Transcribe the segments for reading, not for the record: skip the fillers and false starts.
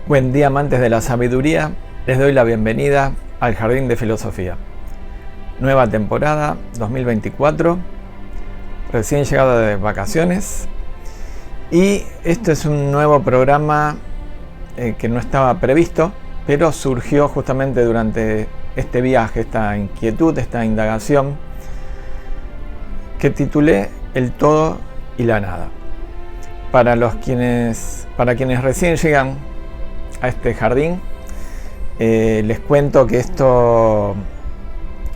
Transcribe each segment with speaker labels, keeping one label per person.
Speaker 1: Buen día, amantes de la sabiduría. Les doy la bienvenida al Jardín de Filosofía. Nueva temporada 2024, recién llegado de vacaciones. Y esto es un nuevo programa que no estaba previsto, pero surgió justamente durante este viaje, esta inquietud, esta indagación, que titulé El todo y la nada. Para quienes recién llegan a este jardín, les cuento que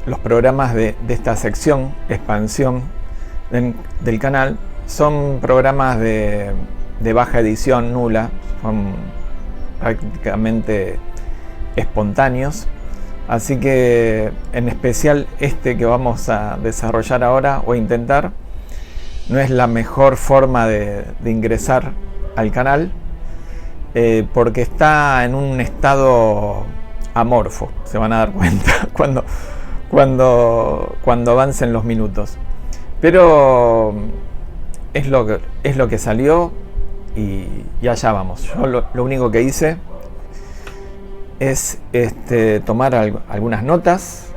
Speaker 1: los programas de esta sección, expansión del canal, son programas de baja edición, nula, son prácticamente espontáneos. Así que en especial este que vamos a desarrollar ahora o intentar, no es la mejor forma de ingresar al canal, porque está en un estado amorfo. Se van a dar cuenta cuando avancen los minutos. Pero es lo que salió y allá vamos. Yo lo único que hice es tomar algunas notas,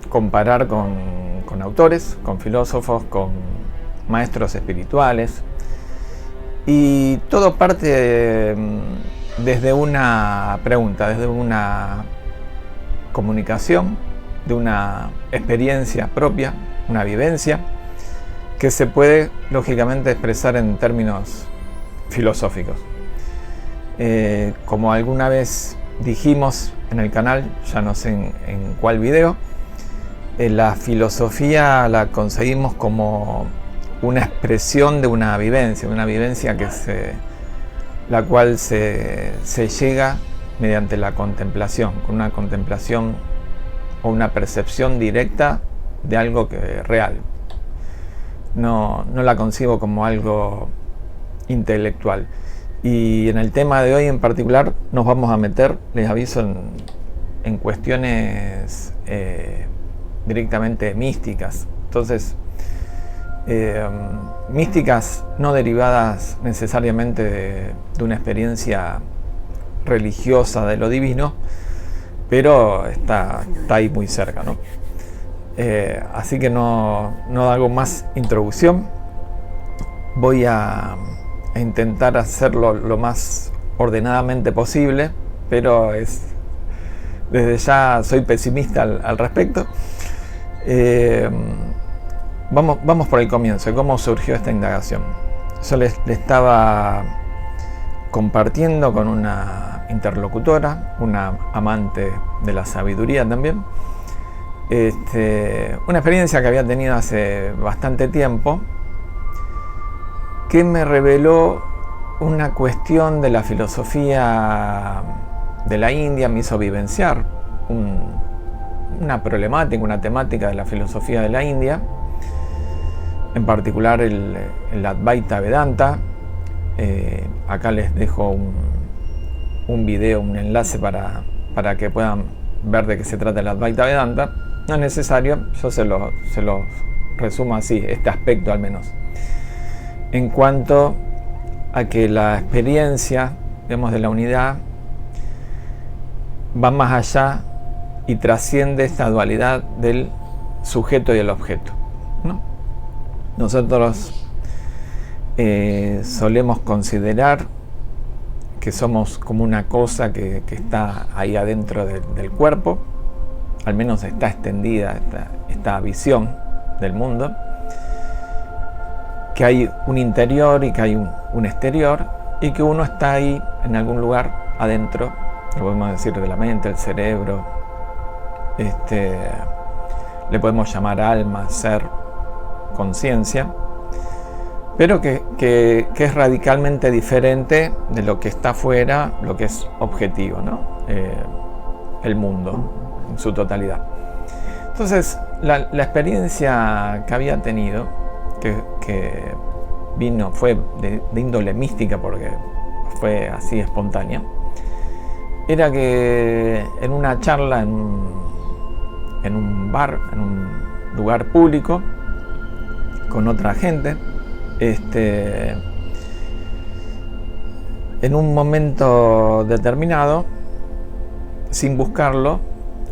Speaker 1: comparar con autores, con filósofos, con maestros espirituales, y todo parte desde una pregunta, desde una comunicación, de una experiencia propia, una vivencia que se puede lógicamente expresar en términos filosóficos. Como alguna vez dijimos en el canal, ya no sé en cuál video, la filosofía la conseguimos como una expresión de una vivencia la cual se llega mediante la contemplación, con una contemplación o una percepción directa de algo que es real. No la concibo como algo intelectual. Y en el tema de hoy en particular nos vamos a meter, les aviso, en cuestiones directamente místicas. Entonces, místicas no derivadas necesariamente de una experiencia religiosa de lo divino, pero está ahí muy cerca, ¿no? Así que no hago más introducción. Voy a intentar hacerlo lo más ordenadamente posible, pero desde ya soy pesimista al respecto. Vamos por el comienzo, cómo surgió esta indagación. Yo le estaba compartiendo con una interlocutora, una amante de la sabiduría también, una experiencia que había tenido hace bastante tiempo, que me reveló una cuestión de la filosofía de la India, me hizo vivenciar una problemática, una temática de la filosofía de la India, en particular el Advaita Vedanta. Acá les dejo un video, un enlace para que puedan ver de qué se trata el Advaita Vedanta. No es necesario, yo se lo resumo así, este aspecto al menos. En cuanto a que la experiencia, digamos, de la unidad va más allá y trasciende esta dualidad del sujeto y el objeto, ¿no? Nosotros solemos considerar que somos como una cosa que está ahí adentro del cuerpo, al menos está extendida esta visión del mundo, que hay un interior y que hay un exterior, y que uno está ahí en algún lugar adentro, lo podemos decir de la mente, el cerebro, le podemos llamar alma, ser, conciencia, pero que es radicalmente diferente de lo que está afuera, lo que es objetivo, ¿no? El mundo en su totalidad. Entonces, la experiencia que había tenido, que fue de índole mística, porque fue así espontánea, era que en una charla en un bar, en un lugar público, con otra gente, en un momento determinado, sin buscarlo,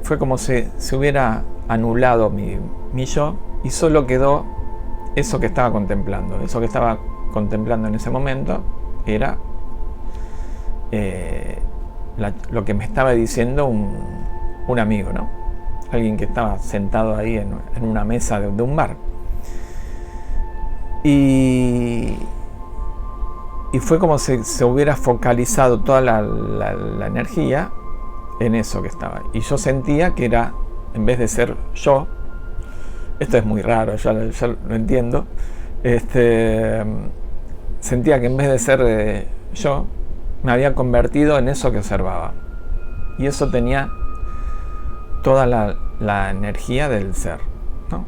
Speaker 1: fue como si se hubiera anulado mi yo y solo quedó eso que estaba contemplando. Eso que estaba contemplando en ese momento era lo que me estaba diciendo un amigo, ¿no? Alguien que estaba sentado ahí en una mesa de un bar. Y fue como si se hubiera focalizado toda la energía en eso que estaba. Y yo sentía que era, en vez de ser yo, esto es muy raro, ya lo entiendo, sentía que en vez de ser yo, me había convertido en eso que observaba. Y eso tenía toda la energía del ser, ¿no?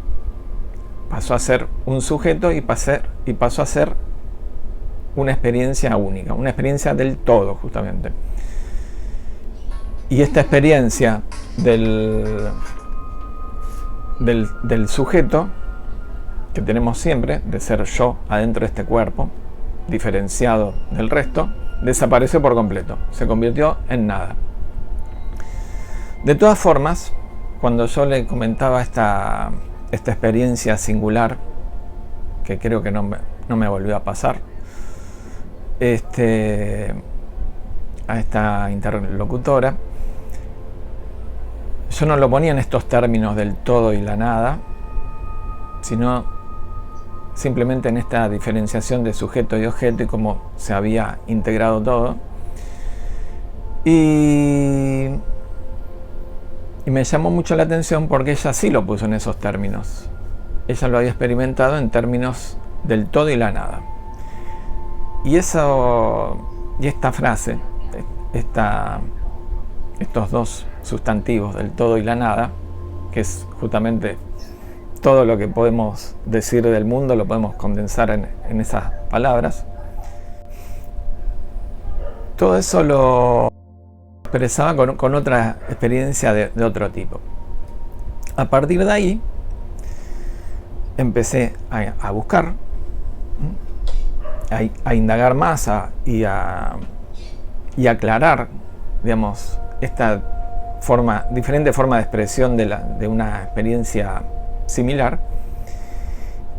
Speaker 1: Pasó a ser un sujeto y pasó a ser una experiencia única, una experiencia del todo, justamente. Y esta experiencia del sujeto que tenemos siempre, de ser yo adentro de este cuerpo, diferenciado del resto, desapareció por completo, se convirtió en nada. De todas formas, cuando yo le comentaba esta experiencia singular, que creo que no me volvió a pasar, a esta interlocutora, yo no lo ponía en estos términos del todo y la nada, sino simplemente en esta diferenciación de sujeto y objeto y cómo se había integrado todo. Y me llamó mucho la atención porque ella sí lo puso en esos términos. Ella lo había experimentado en términos del todo y la nada. Y esta frase, estos dos sustantivos del todo y la nada, que es justamente todo lo que podemos decir del mundo, lo podemos condensar en esas palabras. Todo eso lo expresaba con otra experiencia de otro tipo. A partir de ahí empecé a buscar, a indagar más y a aclarar, digamos, esta diferente forma de expresión de una experiencia similar,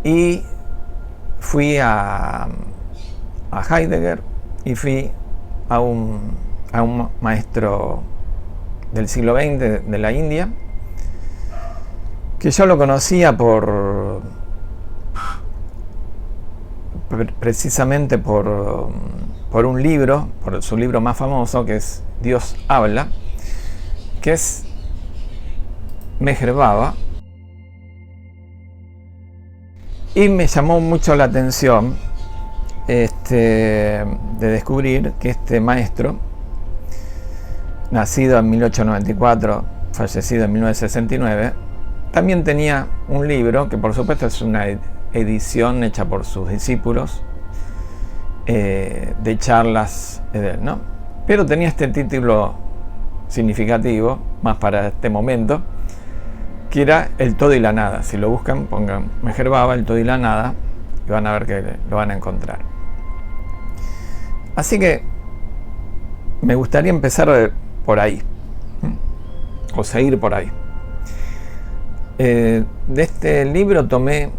Speaker 1: y fui a Heidegger y fui a un maestro del siglo XX de la India, que yo lo conocía precisamente por un libro, por su libro más famoso, que es Dios habla, que es Meher Baba. Y me llamó mucho la atención de descubrir que este maestro, nacido en 1894, fallecido en 1969, también tenía un libro que por supuesto es una edición hecha por sus discípulos, de charlas de él, ¿no? Pero tenía este título significativo, más para este momento, que era El todo y la nada. Si lo buscan, pongan Meher Baba, El todo y la nada, y van a ver que lo van a encontrar. Así que me gustaría empezar por ahí, o seguir por ahí. De este libro tomé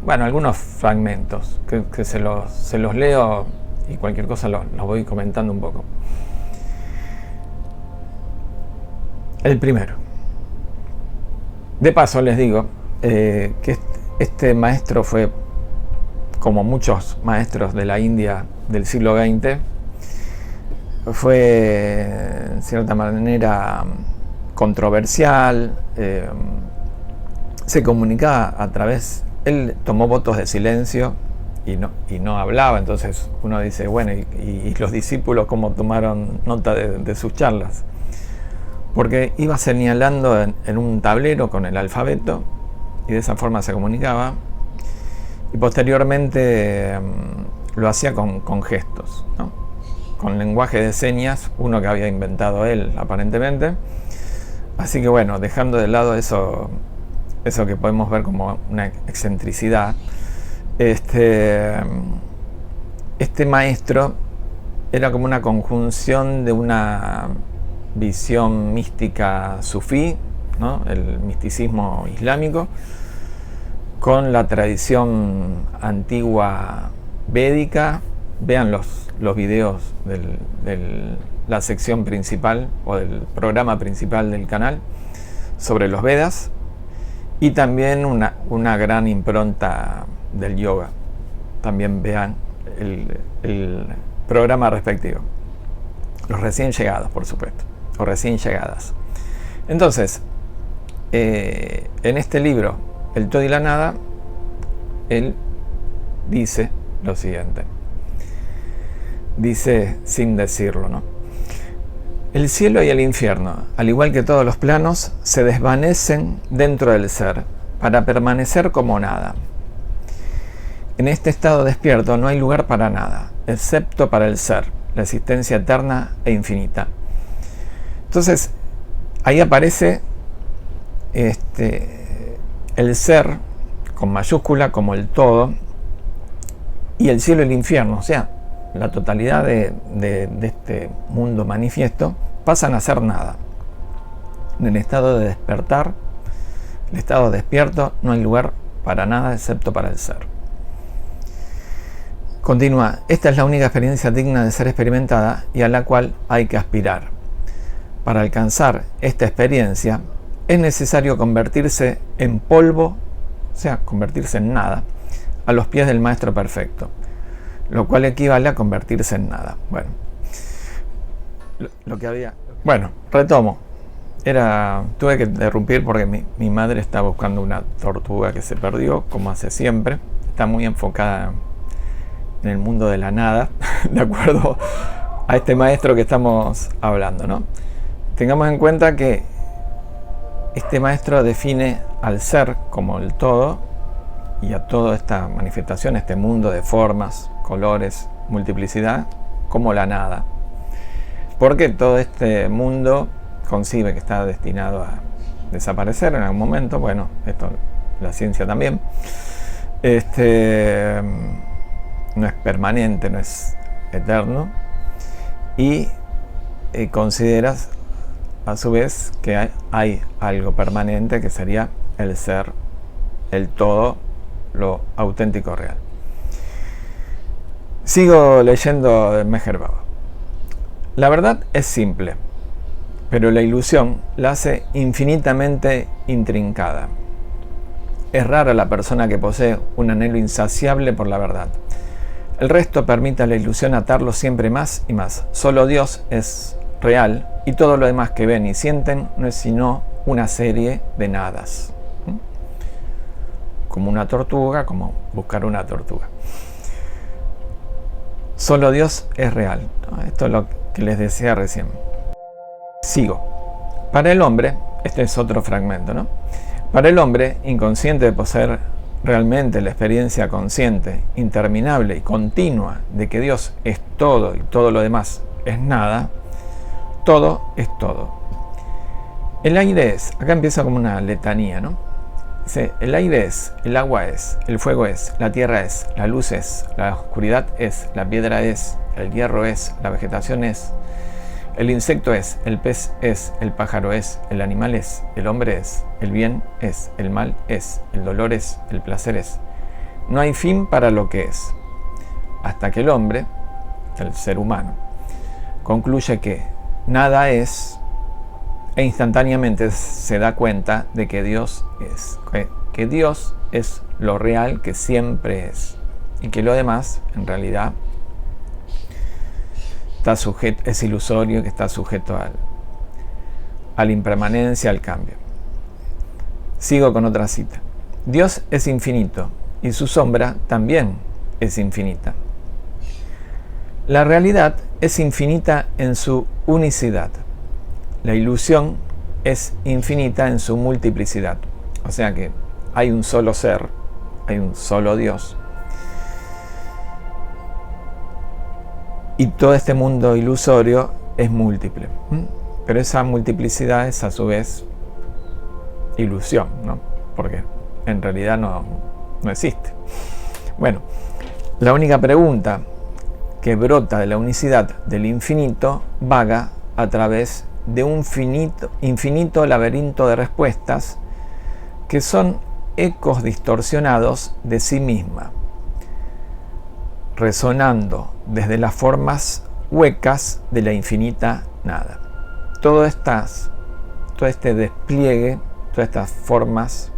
Speaker 1: algunos fragmentos que se los leo y cualquier cosa los voy comentando un poco. El primero. De paso les digo que este maestro fue, como muchos maestros de la India del siglo XX, fue en cierta manera controversial, se comunicaba a través, él tomó votos de silencio y no hablaba, entonces uno dice, bueno, y los discípulos cómo tomaron nota de sus charlas, porque iba señalando en un tablero con el alfabeto y de esa forma se comunicaba, y posteriormente lo hacía con gestos, ¿no? Con lenguaje de señas, uno que había inventado él aparentemente. Así que bueno, dejando de lado eso que podemos ver como una excentricidad, este maestro era como una conjunción de una visión mística sufí, ¿no?, el misticismo islámico, con la tradición antigua védica. Vean los videos de la sección principal o del programa principal del canal sobre los Vedas, y también una gran impronta del yoga. También vean el programa respectivo. Los recién llegados, por supuesto, o recién llegadas. Entonces, en este libro, El todo y la nada, él dice lo siguiente. Dice sin decirlo, ¿no? El cielo y el infierno, al igual que todos los planos, se desvanecen dentro del ser para permanecer como nada. En este estado despierto no hay lugar para nada, excepto para el ser, la existencia eterna e infinita. Entonces, ahí aparece el ser con mayúscula como el todo, y el cielo y el infierno, o sea, la totalidad de este mundo manifiesto, pasan a ser nada. En el estado de despertar, el estado despierto, no hay lugar para nada excepto para el ser. Continúa, esta es la única experiencia digna de ser experimentada y a la cual hay que aspirar. Para alcanzar esta experiencia es necesario convertirse en polvo, o sea, convertirse en nada, a los pies del Maestro Perfecto, lo cual equivale a convertirse en nada. Bueno, Bueno, retomo. Tuve que interrumpir porque mi madre está buscando una tortuga que se perdió, como hace siempre. Está muy enfocada en el mundo de la nada, de acuerdo a este maestro que estamos hablando, ¿no? Tengamos en cuenta que este maestro define al ser como el todo y a toda esta manifestación, este mundo de formas, colores, multiplicidad, como la nada. Porque todo este mundo concibe que está destinado a desaparecer en algún momento. Bueno, esto la ciencia también. No es permanente, no es eterno. Y consideras a su vez que hay algo permanente, que sería el ser, el todo, lo auténtico real. Sigo leyendo de Meher Baba. La verdad es simple, pero la ilusión la hace infinitamente intrincada. Es rara la persona que posee un anhelo insaciable por la verdad. El resto permite a la ilusión atarlo siempre más y más. Solo Dios es real y todo lo demás que ven y sienten no es sino una serie de nadas. Como una tortuga, como buscar una tortuga. Solo Dios es real. Esto es lo que les decía recién. Sigo. Para el hombre, este es otro fragmento, ¿no? Para el hombre, inconsciente de poseer realmente la experiencia consciente, interminable y continua de que Dios es todo y todo lo demás es nada, todo es todo. El aire es, acá empieza como una letanía, ¿no? Dice, el aire es, el agua es, el fuego es, la tierra es, la luz es, la oscuridad es, la piedra es, el hierro es, la vegetación es, el insecto es, el pez es, el pájaro es, el animal es, el hombre es, el bien es, el mal es, el dolor es, el placer es. No hay fin para lo que es, hasta que el hombre, el ser humano, concluye que nada es e instantáneamente se da cuenta de que Dios es lo real que siempre es y que lo demás en realidad es ilusorio, que está sujeto a la impermanencia, al cambio. Sigo con otra cita. Dios es infinito y su sombra también es infinita. La realidad es infinita en su unicidad. La ilusión es infinita en su multiplicidad. O sea que hay un solo ser, hay un solo Dios. Y todo este mundo ilusorio es múltiple. Pero esa multiplicidad es a su vez ilusión, ¿no? Porque en realidad no existe. Bueno, la única pregunta que brota de la unicidad del infinito vaga a través de un infinito laberinto de respuestas que son ecos distorsionados de sí misma, resonando desde las formas huecas de la infinita nada. Todo este despliegue, todas estas formas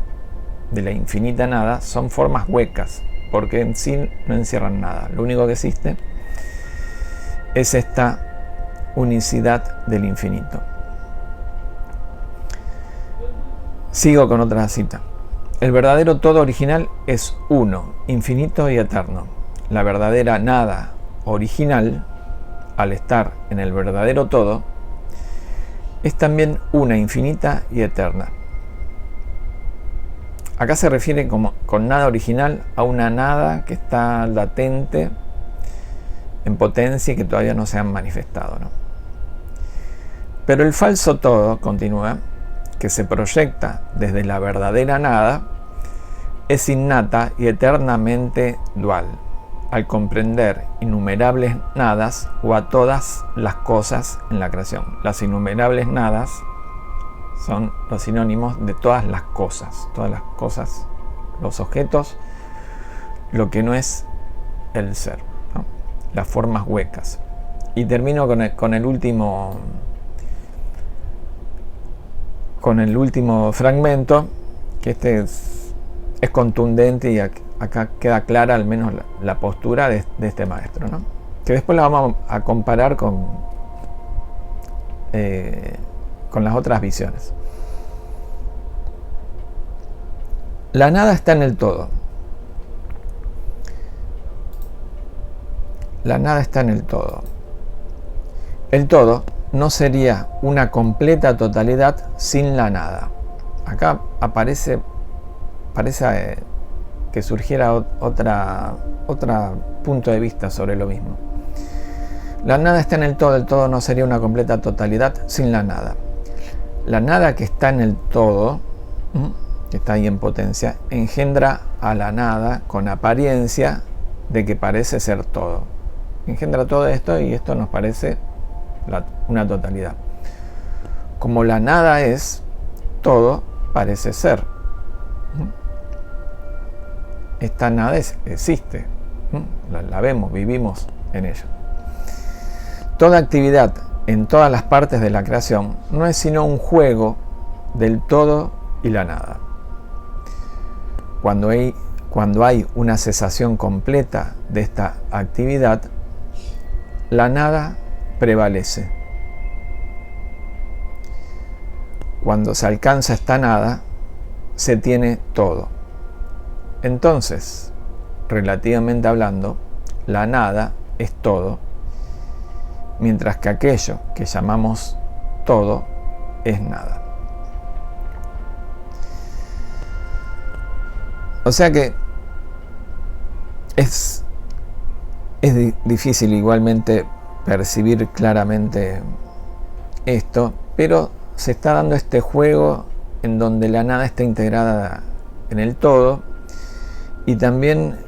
Speaker 1: de la infinita nada son formas huecas, porque en sí no encierran nada. Lo único que existe es esta unicidad del infinito. Sigo con otra cita. El verdadero todo original es uno, infinito y eterno. La verdadera nada original, al estar en el verdadero todo, es también una, infinita y eterna. Acá se refiere con nada original a una nada que está latente, en potencia y que todavía no se han manifestado, ¿no? Pero el falso todo, continúa, que se proyecta desde la verdadera nada, es innata y eternamente dual, al comprender innumerables nadas o a todas las cosas en la creación. Las innumerables nadas son los sinónimos de todas las cosas, los objetos, lo que no es el ser, ¿no? Las formas huecas. Y termino con el último fragmento, que este es contundente y acá queda clara al menos la postura de este maestro, ¿no? Que después la vamos a comparar con las otras visiones. La nada está en el todo. La nada está en el todo. El todo no sería una completa totalidad sin la nada. Acá parece que surgiera otra punto de vista sobre lo mismo. La nada está en el todo no sería una completa totalidad sin la nada. La nada que está en el todo, que está ahí en potencia, engendra a la nada con apariencia de que parece ser todo. Engendra todo esto y esto nos parece una totalidad. Como la nada es, todo parece ser. Esta nada existe, la vemos, vivimos en ella. Toda actividad en todas las partes de la creación no es sino un juego del todo y la nada. Cuando hay una cesación completa de esta actividad, la nada prevalece. Cuando se alcanza esta nada, se tiene todo. Entonces, relativamente hablando, la nada es todo, mientras que aquello que llamamos todo es nada. O sea que es difícil igualmente percibir claramente esto, pero se está dando este juego en donde la nada está integrada en el todo, y también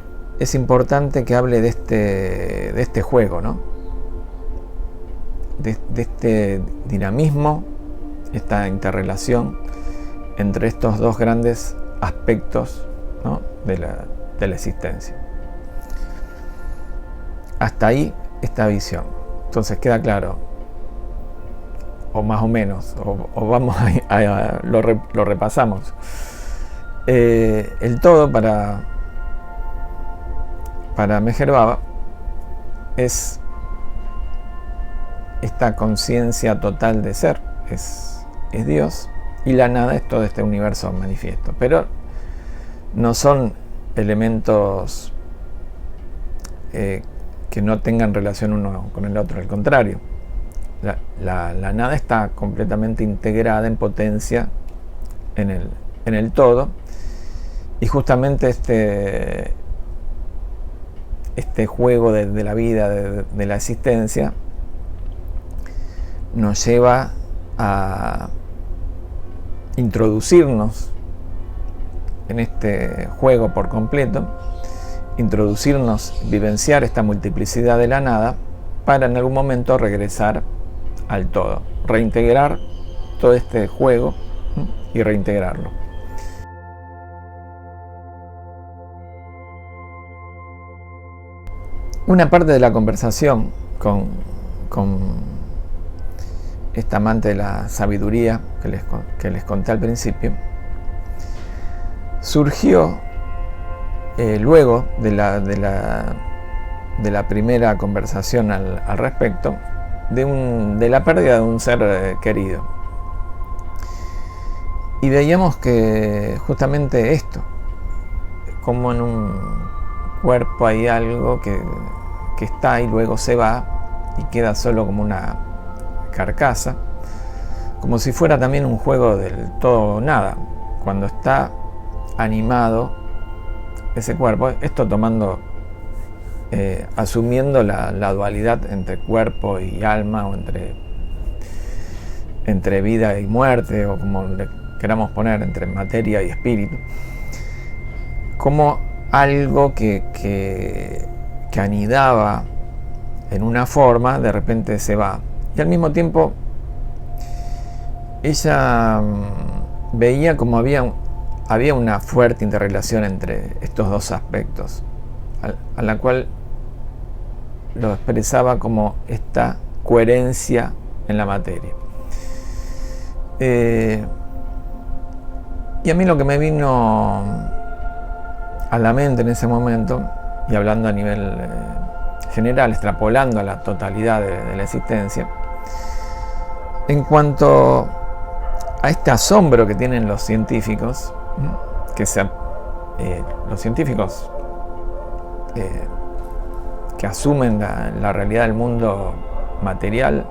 Speaker 1: es importante que hable de este juego, ¿no? De este dinamismo, esta interrelación entre estos dos grandes aspectos, ¿no? de la existencia. Hasta ahí esta visión. Entonces queda claro, o más o menos, o vamos lo repasamos. El todo para Meher Baba es esta conciencia total de ser, es Dios, y la nada es todo este universo manifiesto. Pero no son elementos que no tengan relación uno con el otro, al contrario. La nada está completamente integrada en potencia en el todo, y justamente este juego de la vida, de la existencia, nos lleva a introducirnos en este juego por completo introducirnos, vivenciar esta multiplicidad de la nada para en algún momento regresar al todo, reintegrar todo este juego y reintegrarlo. Una parte de la conversación con esta amante de la sabiduría que les conté al principio surgió luego de la primera conversación al respecto de la pérdida de un ser querido. Y veíamos que justamente esto, como en un cuerpo hay algo que está y luego se va y queda solo como una carcasa, como si fuera también un juego del todo o nada, cuando está animado ese cuerpo, esto tomando, asumiendo la dualidad entre cuerpo y alma, o entre vida y muerte, o como le queramos poner, entre materia y espíritu, como algo que anidaba en una forma, de repente se va. Y al mismo tiempo ella veía como había una fuerte interrelación entre estos dos aspectos, a la cual lo expresaba como esta coherencia en la materia. Y a mí lo que me vino a la mente en ese momento, y hablando a nivel general, extrapolando a la totalidad de la existencia, en cuanto a este asombro que tienen los científicos, los científicos que asumen la realidad del mundo material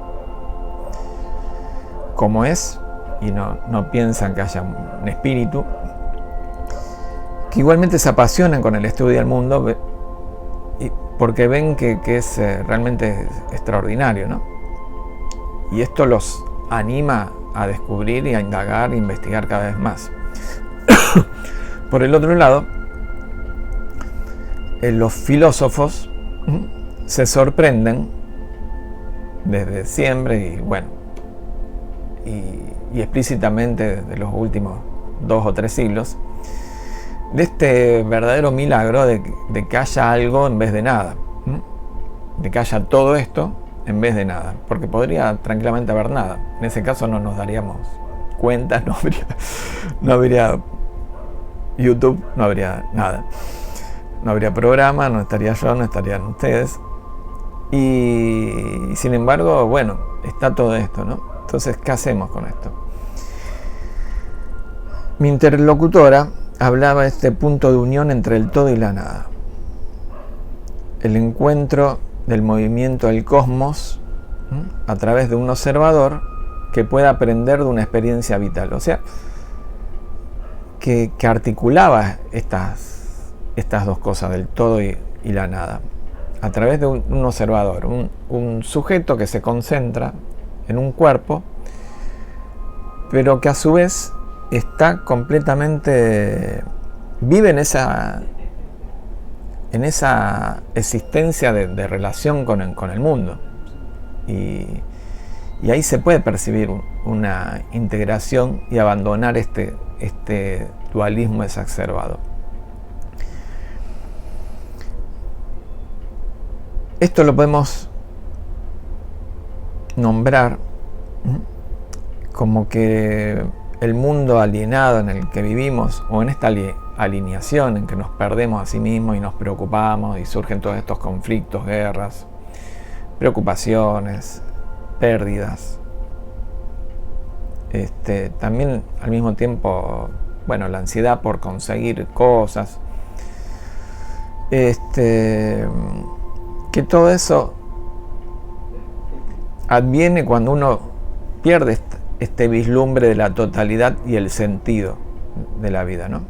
Speaker 1: como es, y no piensan que haya un espíritu, que igualmente se apasionan con el estudio del mundo, porque ven que es realmente extraordinario, ¿no? Y esto los anima a descubrir y a indagar e investigar cada vez más. Por el otro lado, los filósofos se sorprenden desde siempre y bueno, y explícitamente desde los últimos 2 o 3 siglos, de este verdadero milagro de que haya algo en vez de nada, de que haya todo esto en vez de nada, porque podría tranquilamente haber nada. En ese caso no nos daríamos cuenta, no habría YouTube, no habría nada, no habría programa, no estaría yo, no estarían ustedes, y sin embargo, bueno, está todo esto, ¿no? Entonces, ¿qué hacemos con esto? Mi interlocutora hablaba de este punto de unión entre el todo y la nada, el encuentro del movimiento del cosmos a través de un observador que pueda aprender de una experiencia vital, o sea, que articulaba estas dos cosas, del todo y la nada, a través de un observador, un sujeto que se concentra en un cuerpo, pero que a su vez está completamente, vive en esa existencia de relación con el mundo, y ahí se puede percibir una integración y abandonar este dualismo exacerbado. Esto lo podemos nombrar como que el mundo alienado en el que vivimos, o en esta alineación en que nos perdemos a sí mismos y nos preocupamos y surgen todos estos conflictos, guerras, preocupaciones, pérdidas, también al mismo tiempo, bueno, la ansiedad por conseguir cosas, que todo eso adviene cuando uno pierde este vislumbre de la totalidad y el sentido de la vida, ¿no?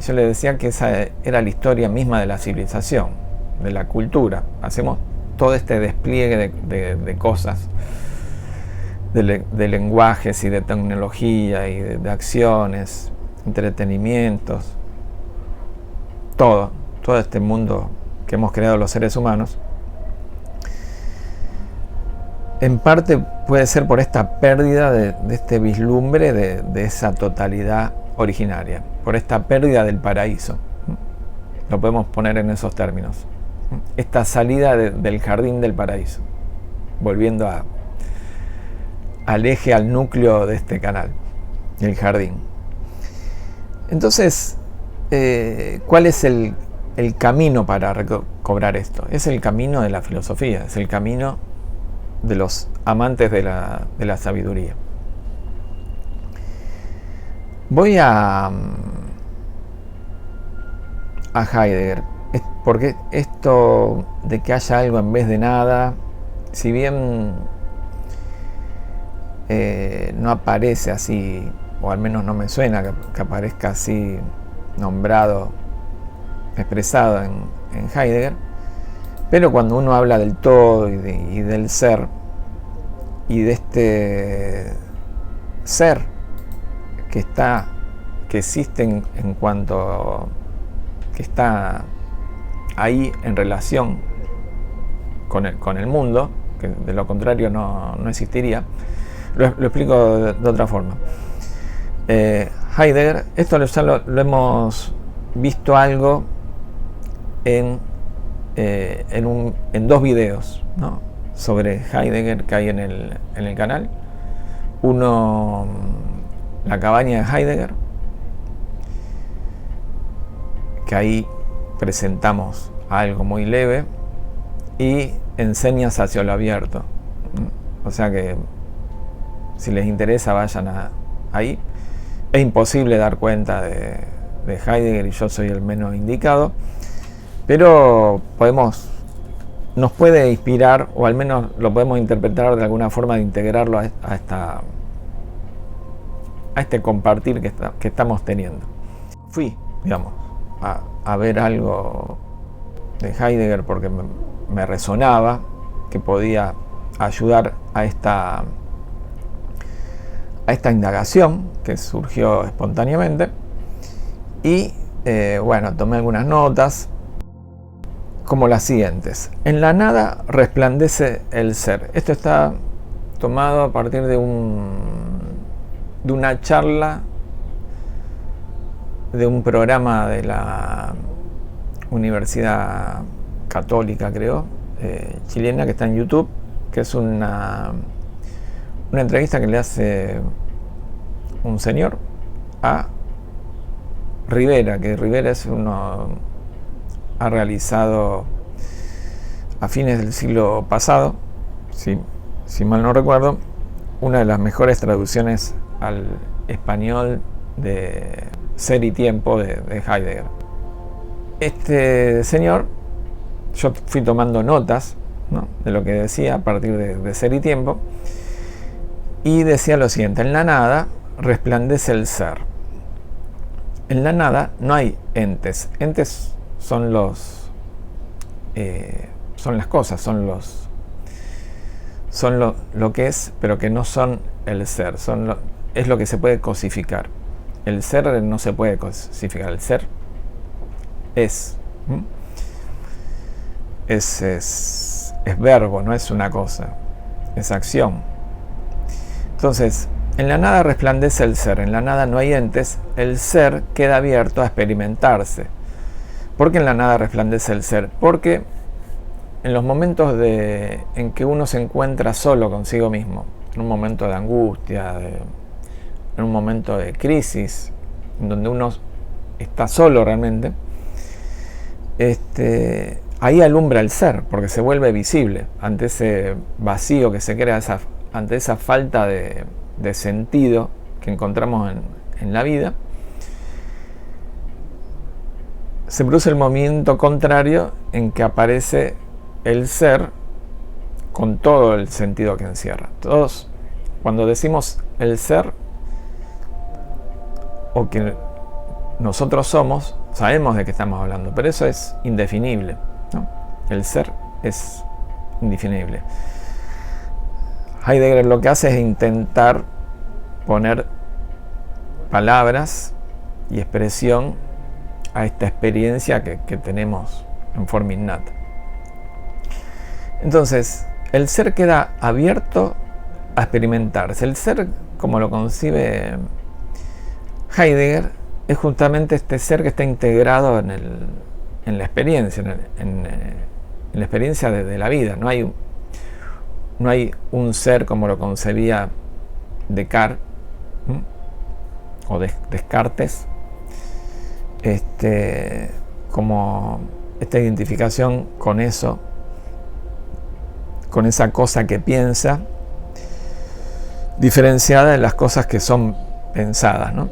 Speaker 1: Yo le decía que esa era la historia misma de la civilización, de la cultura. Hacemos todo este despliegue de cosas, de lenguajes y de tecnología y de acciones, entretenimientos, todo todo este mundo que hemos creado los seres humanos, en parte puede ser por esta pérdida de este vislumbre de esa totalidad originaria, por esta pérdida del paraíso. Lo podemos poner en esos términos. Esta salida del jardín del paraíso, volviendo al eje, al núcleo de este canal, el jardín. Entonces, ¿cuál es el camino para recobrar esto? Es el camino de la filosofía, es el camino de los amantes de la sabiduría. Voy a Heidegger, porque esto de que haya algo en vez de nada, si bien no aparece así, o al menos no me suena que aparezca así nombrado, expresado en Heidegger, pero cuando uno habla del todo y del ser, y de este ser que existe en cuanto que está ahí en relación con el mundo, que de lo contrario no existiría, lo explico de otra forma. Heidegger, esto ya lo hemos visto algo en dos videos, ¿no?, sobre Heidegger que hay en el canal. Uno, la cabaña de Heidegger, que ahí presentamos algo muy leve, y enseñas hacia lo abierto. O sea que si les interesa, vayan ahí. Es imposible dar cuenta de Heidegger y yo soy el menos indicado, pero nos puede inspirar, o al menos lo podemos interpretar de alguna forma, de integrarlo a este compartir que estamos teniendo. Fui, digamos, a ver algo de Heidegger porque me resonaba que podía ayudar a esta indagación que surgió espontáneamente, y bueno, tomé algunas notas como las siguientes. En la nada resplandece el ser. Esto está tomado a partir de una charla de un programa de la Universidad Católica, creo, chilena, que está en YouTube, que es una entrevista que le hace un señor a Rivera, que Rivera ha realizado a fines del siglo pasado, si mal no recuerdo, una de las mejores traducciones al español de Ser y Tiempo de Heidegger. Este señor, yo fui tomando notas, ¿no?, de lo que decía a partir de Ser y Tiempo, y decía lo siguiente: en la nada resplandece el ser. En la nada no hay entes. Entes son las cosas, son lo que es, pero que no son el ser. Es lo que se puede cosificar. El ser no se puede cosificar. El ser es verbo, no es una cosa, es acción. Entonces, en la nada resplandece el ser, en la nada no hay entes, el ser queda abierto a experimentarse. ¿Por qué en la nada resplandece el ser? Porque en los momentos en que uno se encuentra solo consigo mismo, en un momento de angustia, en un momento de crisis, en donde uno está solo realmente, ahí alumbra el ser, porque se vuelve visible ante ese vacío que se crea, ante esa falta de sentido que encontramos en la vida. Se produce el movimiento contrario, en que aparece el ser con todo el sentido que encierra. Todos, cuando decimos el ser, o que nosotros somos, sabemos de qué estamos hablando, pero eso es indefinible, ¿no? El ser es indefinible. Heidegger lo que hace es intentar poner palabras y expresión a esta experiencia que tenemos en forma innata. Entonces, el ser queda abierto a experimentarse. El ser, como lo concibe Heidegger, es justamente este ser que está integrado en la experiencia, en la experiencia de la vida. No hay un ser como lo concebía Descartes, o Descartes, como esta identificación con eso, con esa cosa que piensa, diferenciada de las cosas que son pensadas, ¿no?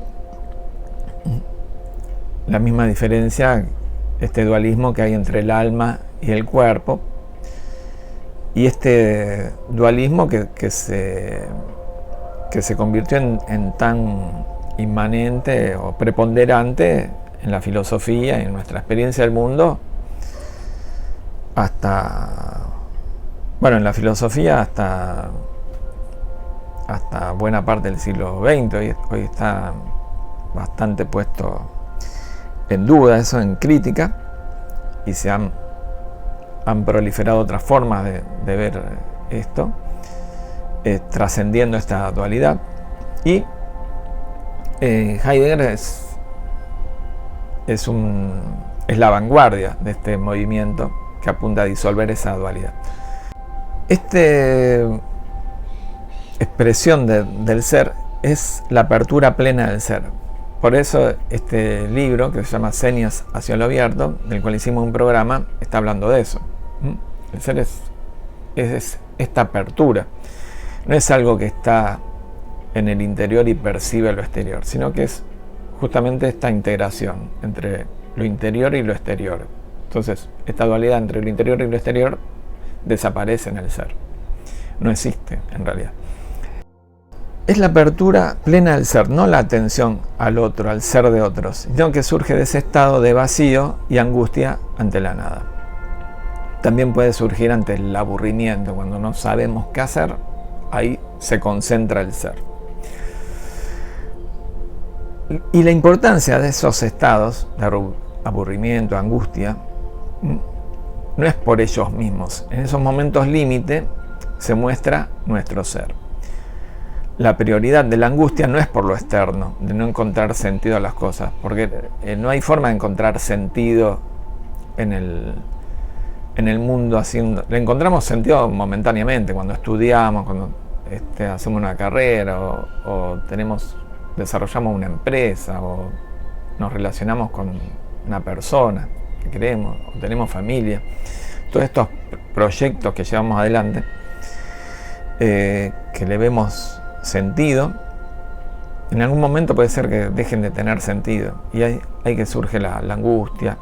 Speaker 1: La misma diferencia, este dualismo que hay entre el alma y el cuerpo, y este dualismo que se convirtió en tan inmanente o preponderante en la filosofía y en nuestra experiencia del mundo, en la filosofía hasta buena parte del siglo XX. Hoy está bastante puesto en duda eso, en crítica, y se han proliferado otras formas de ver esto, trascendiendo esta dualidad. Y Heidegger es la vanguardia de este movimiento que apunta a disolver esa dualidad. Esta expresión del ser es la apertura plena del ser. Por eso este libro, que se llama Señas hacia lo abierto, del cual hicimos un programa, está hablando de eso. El ser es esta apertura. No es algo que está en el interior y percibe lo exterior, sino que es justamente esta integración entre lo interior y lo exterior. Entonces, esta dualidad entre lo interior y lo exterior desaparece en el ser. No existe, en realidad. Es la apertura plena del ser, no la atención al otro, al ser de otros, sino que surge de ese estado de vacío y angustia ante la nada. También puede surgir ante el aburrimiento, cuando no sabemos qué hacer, ahí se concentra el ser. Y la importancia de esos estados de aburrimiento, angustia, no es por ellos mismos. En esos momentos límite se muestra nuestro ser. La prioridad de la angustia no es por lo externo, de no encontrar sentido a las cosas, porque no hay forma de encontrar sentido en el mundo haciendo. Le encontramos sentido momentáneamente, cuando estudiamos, cuando hacemos una carrera, o desarrollamos una empresa, o nos relacionamos con una persona que queremos, o tenemos familia. Todos estos proyectos que llevamos adelante, que le vemos sentido, en algún momento puede ser que dejen de tener sentido, y hay que surge la angustia,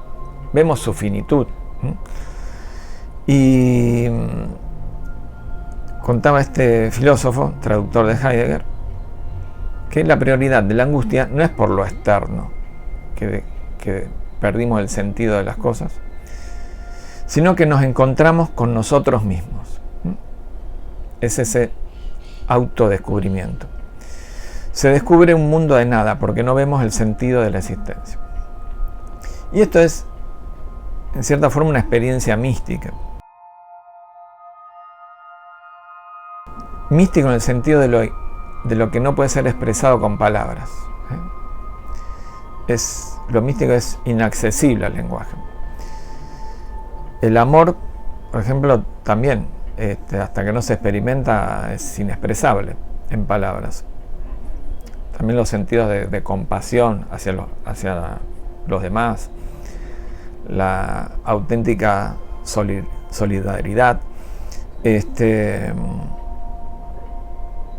Speaker 1: vemos su finitud. Y contaba este filósofo, traductor de Heidegger, que la prioridad de la angustia no es por lo externo, que perdimos el sentido de las cosas, sino que nos encontramos con nosotros mismos. Es ese autodescubrimiento. Se descubre un mundo de nada porque no vemos el sentido de la existencia. Y esto es, en cierta forma, una experiencia mística. Místico en el sentido de lo que no puede ser expresado con palabras. Lo místico es inaccesible al lenguaje. El amor, por ejemplo, también, hasta que no se experimenta, es inexpresable en palabras. También los sentidos de compasión hacia los demás, la auténtica solidaridad,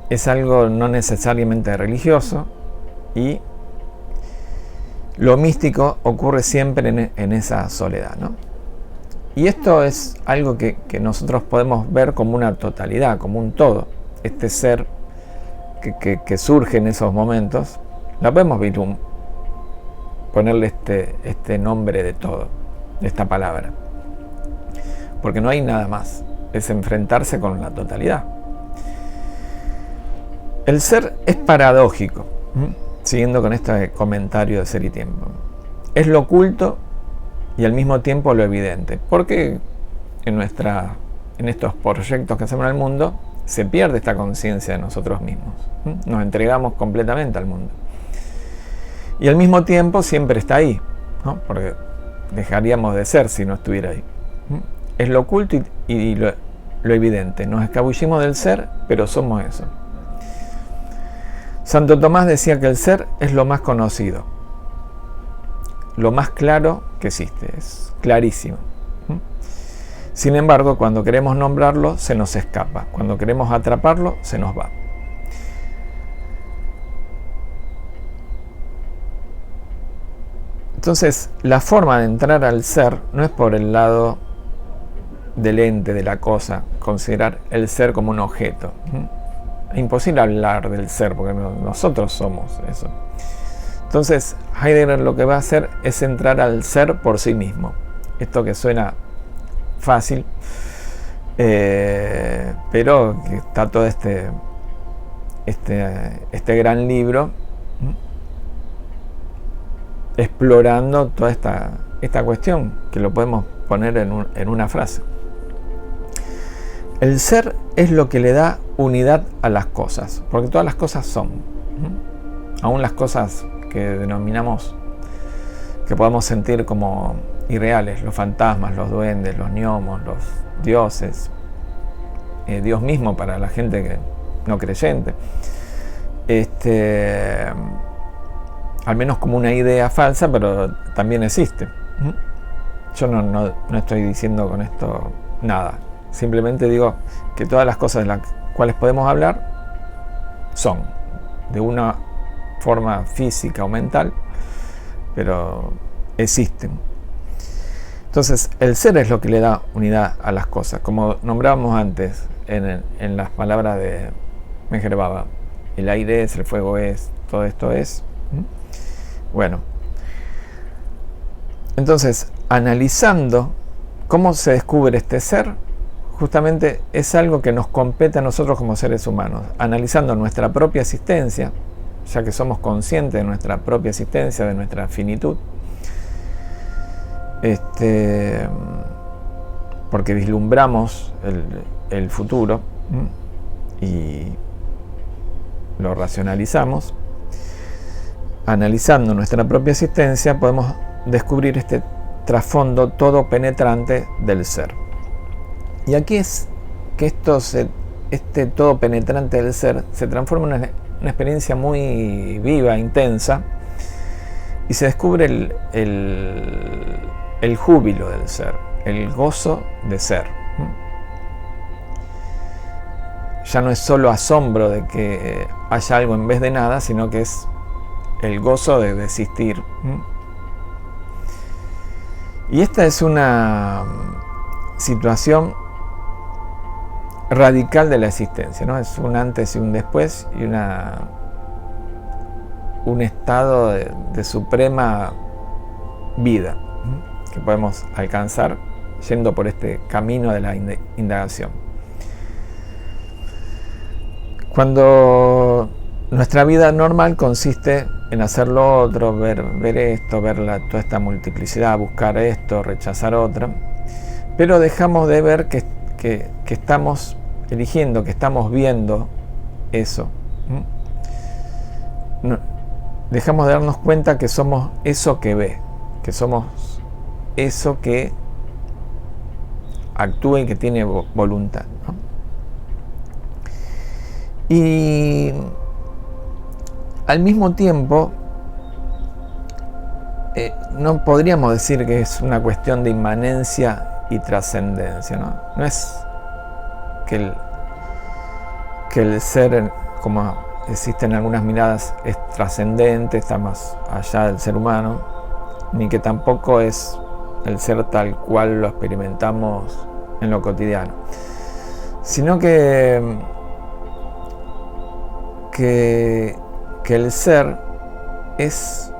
Speaker 1: es algo no necesariamente religioso, y lo místico ocurre siempre en esa soledad, ¿no? Y esto es algo que nosotros podemos ver como una totalidad, como un todo. Este ser que surge en esos momentos, la podemos ponerle este nombre de todo, de esta palabra. Porque no hay nada más, es enfrentarse con la totalidad. El ser es paradójico, siguiendo con este comentario de Ser y Tiempo. es lo oculto y al mismo tiempo lo evidente. Porque en estos proyectos que hacemos en el mundo se pierde esta conciencia de nosotros mismos. Nos entregamos completamente al mundo. Y al mismo tiempo siempre está ahí, ¿no? Porque dejaríamos de ser si no estuviera ahí. Es lo oculto y lo evidente. Nos escabullimos del ser, pero somos eso. Santo Tomás decía que el ser es lo más conocido, lo más claro que existe, es clarísimo. Sin embargo, cuando queremos nombrarlo, se nos escapa. Cuando queremos atraparlo, se nos va. Entonces, la forma de entrar al ser no es por el lado del ente, de la cosa, considerar el ser como un objeto. Es imposible hablar del ser, porque nosotros somos eso. Entonces, Heidegger lo que va a hacer es entrar al ser por sí mismo. Esto que suena fácil, pero que está todo este gran libro explorando toda esta cuestión, que lo podemos poner en una frase. El ser es lo que le da unidad a las cosas, porque todas las cosas son, aún las cosas que denominamos, que podamos sentir como irreales, los fantasmas, los duendes, los gnomos, los dioses, Dios mismo para la gente que no creyente, al menos como una idea falsa, pero también existe. Yo no estoy diciendo con esto nada, simplemente digo que todas las cosas de las cuales podemos hablar son de una forma física o mental, pero existen. Entonces, el ser es lo que le da unidad a las cosas, como nombrábamos antes en las palabras de Meher Baba. El aire es, el fuego es, todo esto es. Bueno, entonces, analizando cómo se descubre este ser, justamente es algo que nos compete a nosotros como seres humanos, analizando nuestra propia existencia, ya que somos conscientes de nuestra propia existencia, de nuestra finitud, porque vislumbramos el futuro y lo racionalizamos. Analizando nuestra propia existencia podemos descubrir este trasfondo todo penetrante del ser. Y aquí es que este todo penetrante del ser se transforma en una experiencia muy viva, intensa, y se descubre el júbilo del ser, el gozo de ser. Ya no es solo asombro de que haya algo en vez de nada, sino que es el gozo de existir. Y esta es una situación radical de la existencia, ¿no? Es un antes y un después y un estado de suprema vida que podemos alcanzar yendo por este camino de la indagación. Cuando nuestra vida normal consiste en hacer lo otro, ver esto, ver toda esta multiplicidad, buscar esto, rechazar otra, pero dejamos de ver que estamos eligiendo, que estamos viendo eso. Dejamos de darnos cuenta que somos eso que ve, que somos eso que actúa y que tiene voluntad, ¿no? Y al mismo tiempo no podríamos decir que es una cuestión de inmanencia y trascendencia, ¿no? No es que el ser, como existen algunas miradas, es trascendente, está más allá del ser humano, ni que tampoco es el ser tal cual lo experimentamos en lo cotidiano, sino que el ser es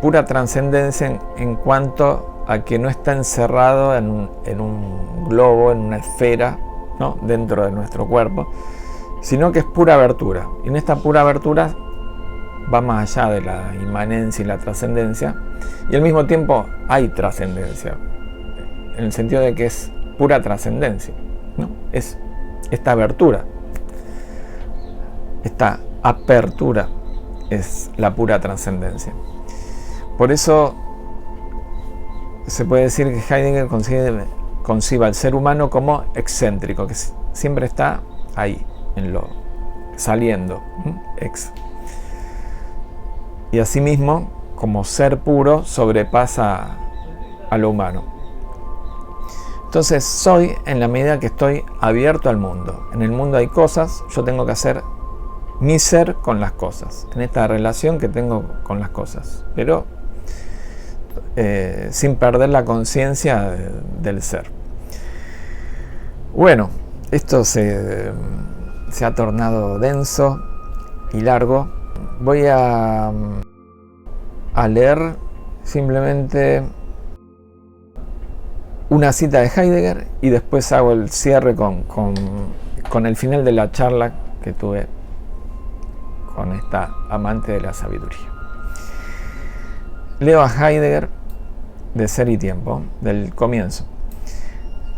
Speaker 1: pura trascendencia en cuanto a que no está encerrado en un globo, en una esfera, ¿no?, dentro de nuestro cuerpo, sino que es pura abertura. Y en esta pura abertura va más allá de la inmanencia y la trascendencia, y al mismo tiempo hay trascendencia, en el sentido de que es pura trascendencia, ¿no? Es esta abertura, esta apertura es la pura trascendencia. Por eso se puede decir que Heidegger concibe al ser humano como excéntrico, que siempre está ahí, en lo saliendo, ex. Y asimismo, como ser puro, sobrepasa a lo humano. Entonces, soy en la medida que estoy abierto al mundo. En el mundo hay cosas, yo tengo que hacer mi ser con las cosas, en esta relación que tengo con las cosas, pero sin perder la conciencia del ser. Bueno, esto se ha tornado denso y largo. Voy a leer simplemente una cita de Heidegger y después hago el cierre con el final de la charla que tuve con esta amante de la sabiduría. Leo a Heidegger de Ser y Tiempo, del comienzo.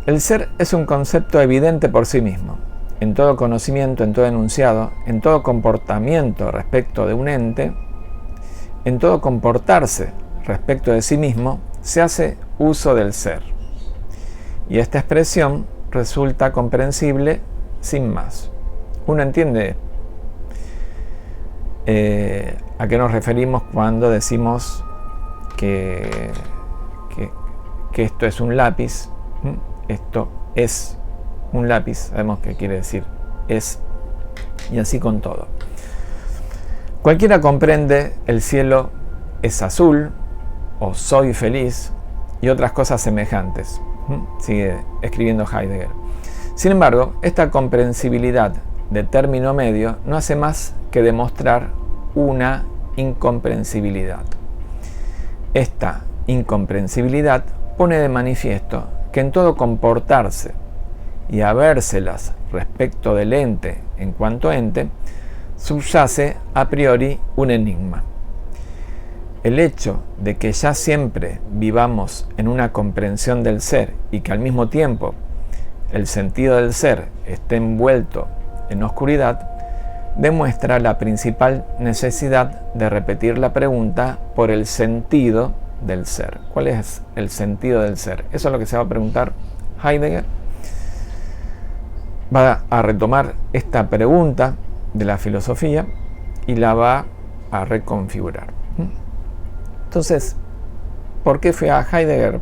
Speaker 1: El ser es un concepto evidente por sí mismo. En todo conocimiento, en todo enunciado, en todo comportamiento respecto de un ente, en todo comportarse respecto de sí mismo, se hace uso del ser. Y esta expresión resulta comprensible sin más. Uno entiende a qué nos referimos cuando decimos que esto es un lápiz. Esto es un lápiz, sabemos qué quiere decir es, y así con todo. Cualquiera comprende el cielo es azul, o soy feliz, y otras cosas semejantes. Sigue escribiendo Heidegger. Sin embargo, esta comprensibilidad de término medio no hace más que demostrar una incomprensibilidad. Esta incomprensibilidad pone de manifiesto que en todo comportarse y habérselas respecto del ente en cuanto ente, subyace a priori un enigma. El hecho de que ya siempre vivamos en una comprensión del ser y que al mismo tiempo el sentido del ser esté envuelto en oscuridad, demuestra la principal necesidad de repetir la pregunta por el sentido del ser. ¿Cuál es el sentido del ser? Eso es lo que se va a preguntar Heidegger. Va a retomar esta pregunta de la filosofía y la va a reconfigurar. Entonces, ¿por qué fue a Heidegger?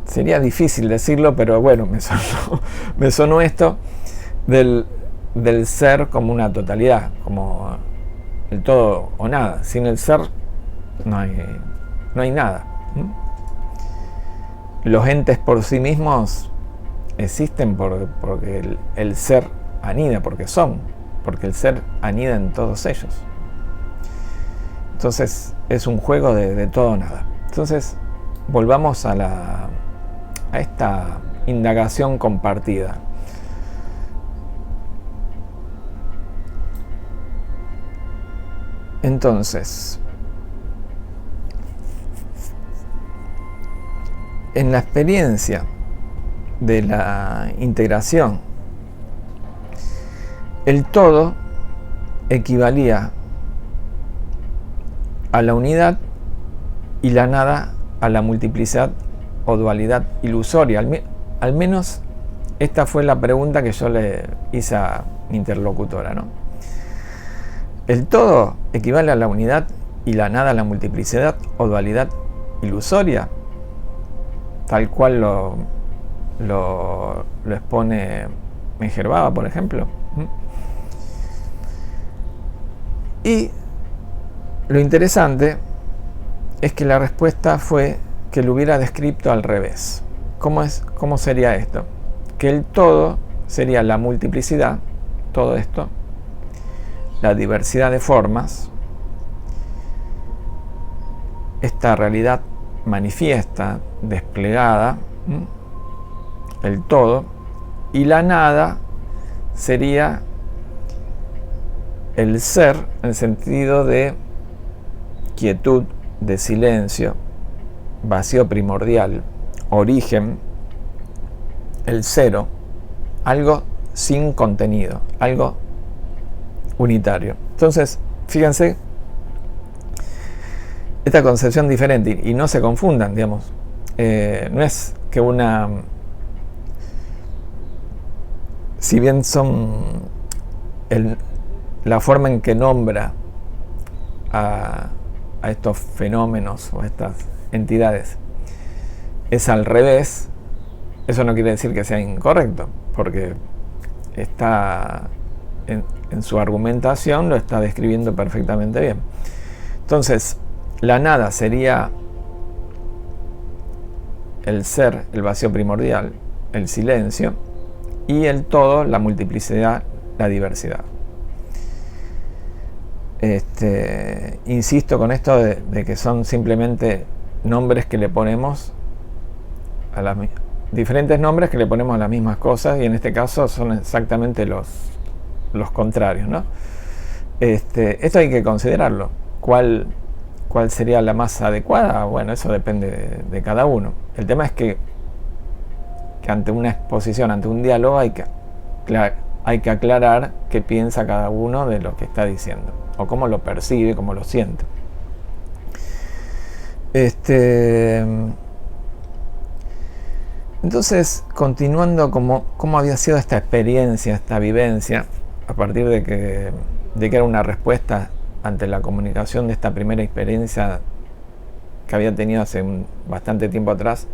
Speaker 1: Sería difícil decirlo, pero bueno, me sonó esto del ser como una totalidad, como el todo o nada. Sin el ser no hay nada. Los entes por sí mismos existen porque el ser anida, porque el ser anida en todos ellos. Entonces es un juego de todo o nada. Entonces volvamos a esta indagación compartida. Entonces, en la experiencia de la integración, el todo equivalía a la unidad y la nada a la multiplicidad o dualidad ilusoria. Al menos esta fue la pregunta que yo le hice a mi interlocutora, ¿no? El todo equivale a la unidad y la nada a la multiplicidad o dualidad ilusoria, tal cual lo expone Meherbaba, por ejemplo. Y lo interesante es que la respuesta fue que lo hubiera descrito al revés. ¿Cómo sería esto? Que el todo sería la multiplicidad, todo esto, la diversidad de formas, esta realidad manifiesta, desplegada, el todo, y la nada sería el ser en el sentido de quietud, de silencio, vacío primordial, origen, el cero, algo sin contenido, algo unitario. Entonces, fíjense, esta concepción diferente, y no se confundan, digamos, no es que si bien son la forma en que nombra a estos fenómenos o a estas entidades es al revés, eso no quiere decir que sea incorrecto, porque está en su argumentación lo está describiendo perfectamente bien. Entonces, la nada sería el ser, el vacío primordial, el silencio, y el todo, la multiplicidad, la diversidad. Insisto con esto de que son simplemente nombres que le ponemos a las diferentes nombres que le ponemos a las mismas cosas, y en este caso son exactamente los contrarios, ¿no? Esto hay que considerarlo. ¿Cuál sería la más adecuada? Bueno, eso depende de cada uno. El tema es que ante una exposición, ante un diálogo, hay que aclarar qué piensa cada uno de lo que está diciendo, o cómo lo percibe, cómo lo siente. Entonces, continuando cómo había sido esta experiencia, esta vivencia, a partir de que era una respuesta ante la comunicación de esta primera experiencia que había tenido hace bastante tiempo atrás,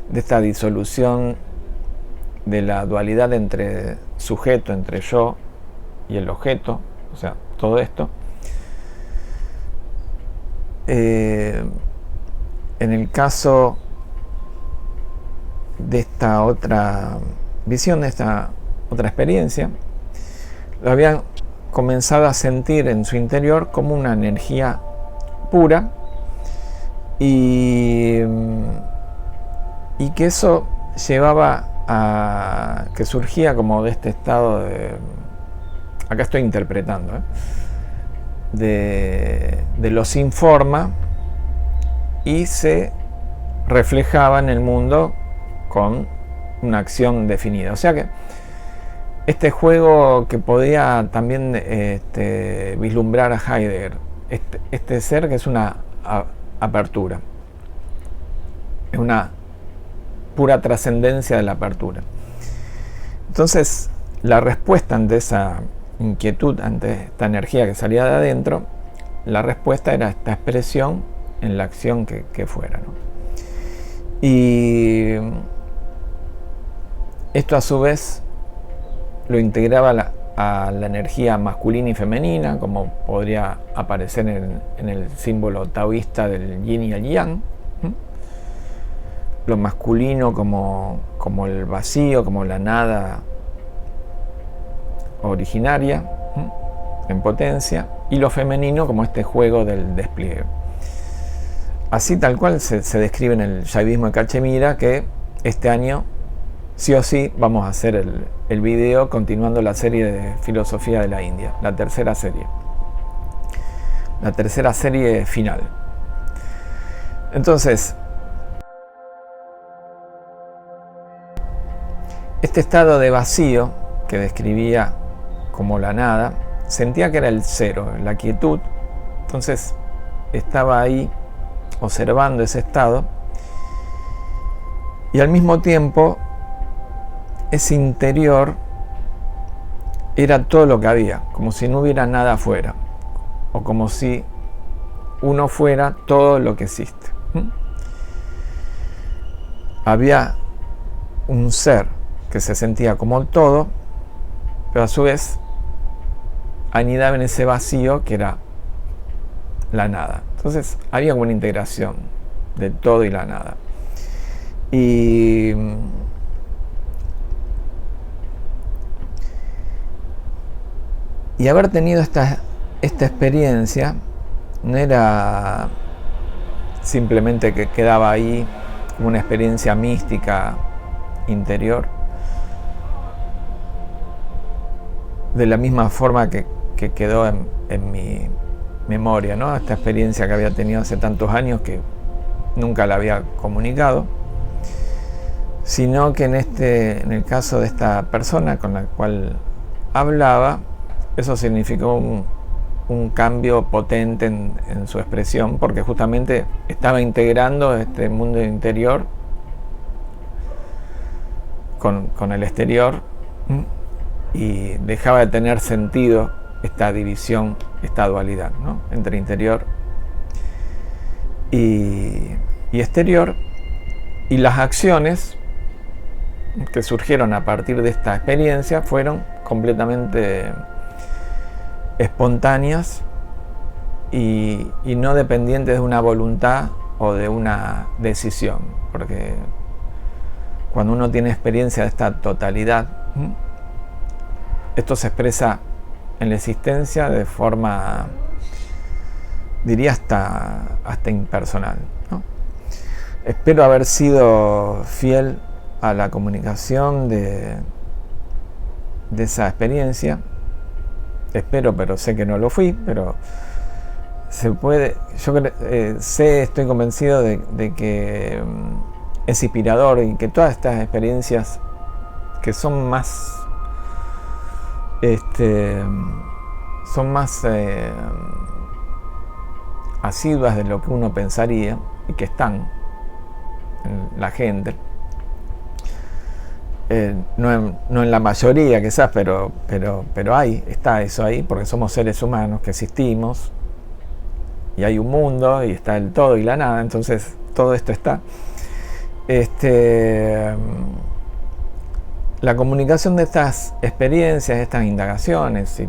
Speaker 1: de esta disolución de la dualidad entre sujeto, entre yo y el objeto, o sea, todo esto. En el caso de esta otra visión, de esta otra experiencia, lo habían comenzado a sentir en su interior como una energía pura, y que eso llevaba a que surgía como de este estado acá estoy interpretando, de lo sin forma, y se reflejaba en el mundo con una acción definida. O sea que este juego que podía también vislumbrar a Heidegger, este ser que es una apertura, es una pura trascendencia de la apertura. Entonces, la respuesta ante esa inquietud, ante esta energía que salía de adentro, la respuesta era esta expresión en la acción que fuera, ¿no? Y esto a su vez lo integraba a la energía masculina y femenina, como podría aparecer en el símbolo taoísta del yin y el yang. Lo masculino como el vacío, como la nada originaria, en potencia, y lo femenino como este juego del despliegue. Así tal cual se describe en el Shaivismo de Cachemira, que este año sí o sí vamos a hacer el video continuando la serie de filosofía de la India, la tercera serie final. Entonces, este estado de vacío que describía como la nada, sentía que era el cero, la quietud. Entonces estaba ahí observando ese estado, y al mismo tiempo ese interior era todo lo que había, como si no hubiera nada afuera, o como si uno fuera todo lo que existe. Había un ser que se sentía como el todo, pero a su vez anidaba en ese vacío que era la nada. Entonces había una integración de todo y la nada. Y haber tenido esta experiencia no era simplemente que quedaba ahí como una experiencia mística interior, de la misma forma que que quedó en mi memoria, ¿no? Esta experiencia que había tenido hace tantos años que nunca la había comunicado, sino que en el caso de esta persona con la cual hablaba, eso significó un cambio potente en su expresión, porque justamente estaba integrando este mundo interior con el exterior, y dejaba de tener sentido esta división, esta dualidad, ¿no? Entre interior y exterior. Y las acciones que surgieron a partir de esta experiencia fueron completamente espontáneas y no dependientes de una voluntad o de una decisión, porque cuando uno tiene experiencia de esta totalidad, esto se expresa en la existencia de forma, diría, hasta impersonal, ¿no? Espero haber sido fiel a la comunicación de esa experiencia. Espero, pero sé que no lo fui, pero se puede. Yo estoy convencido de que es inspirador, y que todas estas experiencias que son más asiduas de lo que uno pensaría, y que están en la gente, no en la mayoría quizás, pero está eso ahí, porque somos seres humanos que existimos, y hay un mundo, y está el todo y la nada, entonces todo esto está. La comunicación de estas experiencias, estas indagaciones y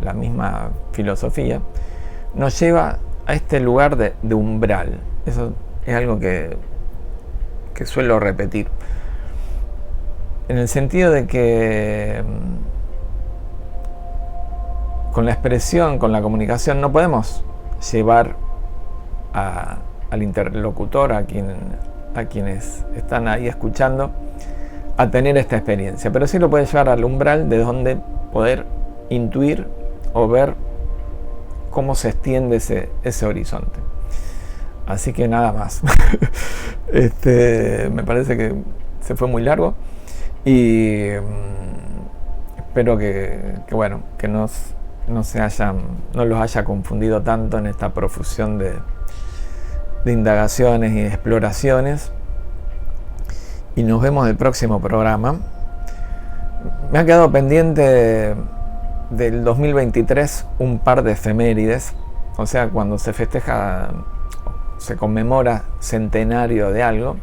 Speaker 1: la misma filosofía nos lleva a este lugar de umbral. Eso es algo que suelo repetir, en el sentido de que con la expresión, con la comunicación, no podemos llevar al interlocutor, a quienes están ahí escuchando, a tener esta experiencia, pero sí lo puede llevar al umbral de donde poder intuir o ver cómo se extiende ese horizonte. Así que nada más. Me parece que se fue muy largo, y espero que no los haya confundido tanto en esta profusión de indagaciones y exploraciones. Y nos vemos en el próximo programa. Me ha quedado pendiente del 2023 un par de efemérides, o sea, cuando se festeja, se conmemora centenario de algo.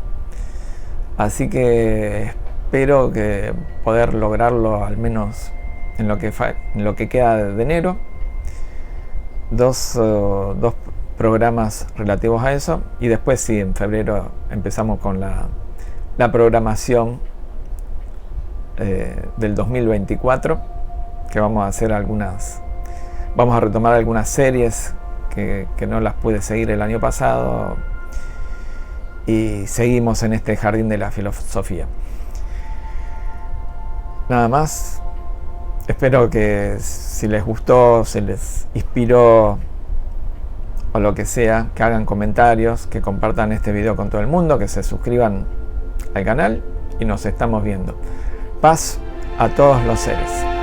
Speaker 1: Así que espero que poder lograrlo al menos en lo que queda de enero. Dos programas relativos a eso, y después sí, en febrero empezamos con la programación del 2024, que vamos a retomar algunas series que no las pude seguir el año pasado, y seguimos en este jardín de la filosofía. Nada más. Espero que, si les gustó, se les inspiró o lo que sea, que hagan comentarios, que compartan este video con todo el mundo, que se suscriban al canal, y nos estamos viendo. Paz a todos los seres.